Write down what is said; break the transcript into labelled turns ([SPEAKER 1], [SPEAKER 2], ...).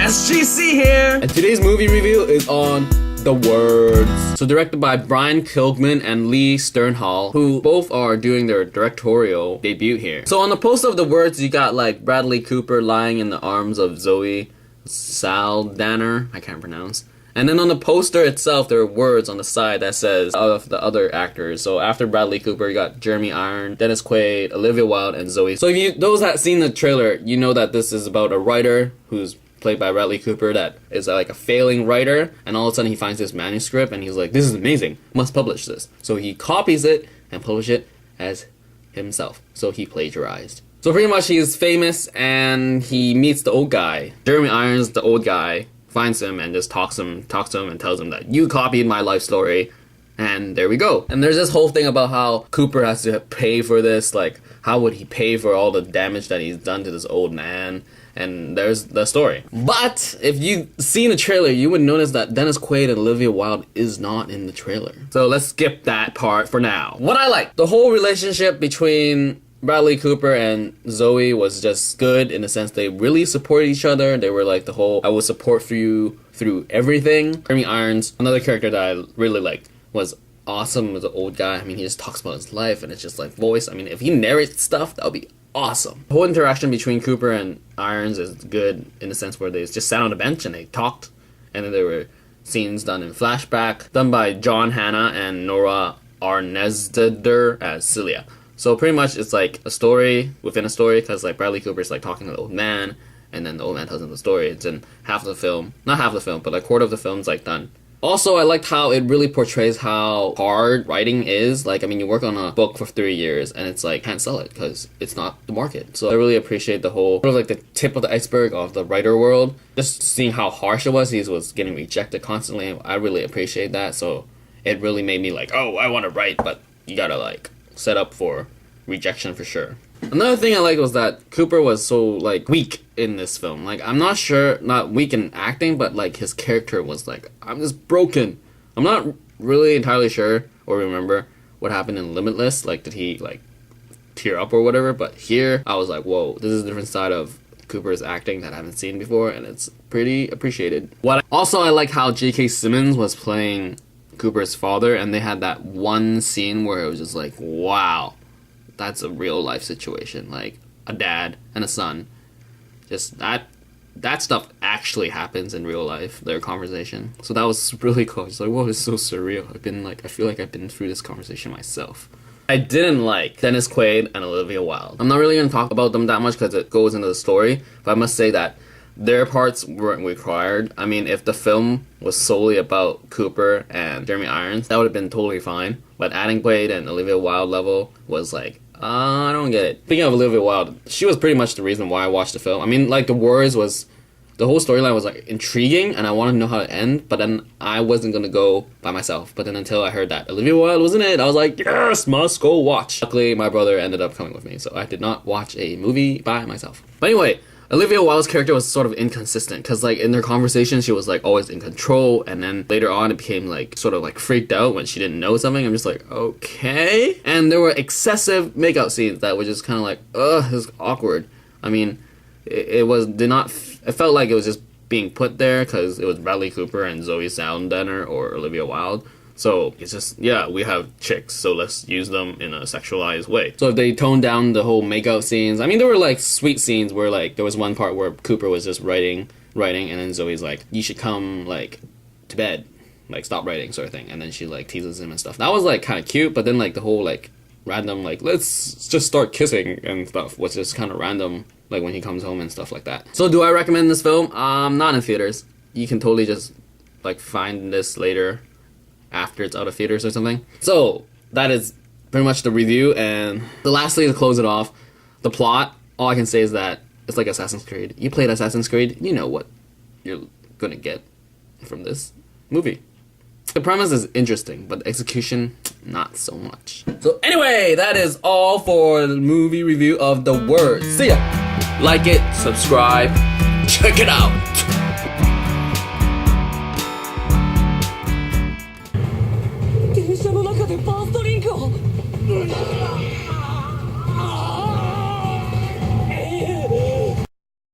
[SPEAKER 1] SGC here! And today's movie review is on The Words. So directed by Brian Kilgman and Lee Sternhall, who both are doing their directorial debut here. So on the poster of The Words, you got like Bradley Cooper lying in the arms of Zoe Saldana, I can't pronounce. And then on the poster itself, there are words on the side that says of the other actors. So after Bradley Cooper, you got Jeremy Irons, Dennis Quaid, Olivia Wilde, and Zoe. So if those that seen the trailer, you know that this is about a writer who's played by Bradley Cooper that is like a failing writer, and all of a sudden he finds this manuscript and he's like, this is amazing, must publish this. So he copies it and publish it as himself. So he plagiarized. So pretty much he is famous and he meets the old guy. Jeremy Irons, the old guy, finds him and just talks to him and tells him that you copied my life story, and there we go. And there's this whole thing about how Cooper has to pay for this, like how would he pay for all the damage that he's done to this old man, and there's the story. But if you've seen the trailer, you would notice that Dennis Quaid and Olivia Wilde is not in the trailer. So let's skip that part for now. What I like, the whole relationship between Bradley Cooper and Zoe was just good in the sense they really supported each other. They were like the whole, I will support for you through everything. Jeremy Irons, another character that I really liked, was awesome as an old guy. I mean, he just talks about his life and it's just like voice. I mean, if he narrates stuff, that would be awesome. The whole interaction between Cooper and Irons is good in the sense where they just sat on the bench and they talked, and then there were scenes done in flashback, done by John Hannah and Nora Arnesteder as Celia. So pretty much it's like a story within a story, because like Bradley Cooper's like talking to the old man, and then the old man tells him the story. It's in half of the film, not half of the film, but like quarter of the film's like done. Also, I liked how it really portrays how hard writing is. Like, I mean, you work on a book for 3 years and it's like, can't sell it because it's not the market. So I really appreciate the whole, sort of like the tip of the iceberg of the writer world. Just seeing how harsh it was. He was getting rejected constantly. I really appreciate that. So it really made me like, oh, I want to write, but you gotta like set up for rejection for sure. Another thing I liked was that Cooper was so like weak in this film. Like, I'm not sure, not weak in acting, but like his character was like, I'm just broken. I'm not really entirely sure or remember what happened in Limitless. Like, did he like tear up or whatever? But here I was like, whoa, this is a different side of Cooper's acting that I haven't seen before, and it's pretty appreciated. Also, I like how J.K. Simmons was playing Cooper's father, and they had that one scene where it was just like, wow, that's a real life situation, like a dad and a son. Just that stuff actually happens in real life, their conversation. So that was really cool. It's like, whoa, it's so surreal. I feel like I've been through this conversation myself. I didn't like Dennis Quaid and Olivia Wilde. I'm not really going to talk about them that much because it goes into the story, but I must say that their parts weren't required. I mean, if the film was solely about Cooper and Jeremy Irons, that would have been totally fine. But adding Quaid and Olivia Wilde level was like, I don't get it. Speaking of Olivia Wilde, she was pretty much the reason why I watched the film. I mean, like, The Words was, the whole storyline was like intriguing and I wanted to know how it ended, but then I wasn't gonna go by myself. But then until I heard that Olivia Wilde was in it, I was like, yes, must go watch. Luckily, my brother ended up coming with me, so I did not watch a movie by myself. But anyway, Olivia Wilde's character was sort of inconsistent, because like in their conversation she was like always in control, and then later on it became like sort of like freaked out when she didn't know something. I'm just like, okay. And there were excessive makeout scenes that were just kind of like, ugh, this is awkward. I mean, it felt like it was just being put there because it was Bradley Cooper and Zoe Saldana or Olivia Wilde. So it's just, yeah, we have chicks, so let's use them in a sexualized way. So if they toned down the whole makeout scenes, I mean, there were like sweet scenes where like there was one part where Cooper was just writing, and then Zoe's like, you should come like to bed, like stop writing sort of thing. And then she like teases him and stuff. That was like kind of cute, but then like the whole like random like, let's just start kissing and stuff was just kind of random, like when he comes home and stuff like that. So do I recommend this film? Not in theaters. You can totally just like find this later after it's out of theaters or something. So that is pretty much the review. And lastly, to close it off, the plot, all I can say is that it's like Assassin's Creed. You played Assassin's Creed, you know what you're gonna get from this movie. The premise is interesting, but the execution, not so much. So anyway, that is all for the movie review of The Words. See ya! Like it, subscribe, check it out!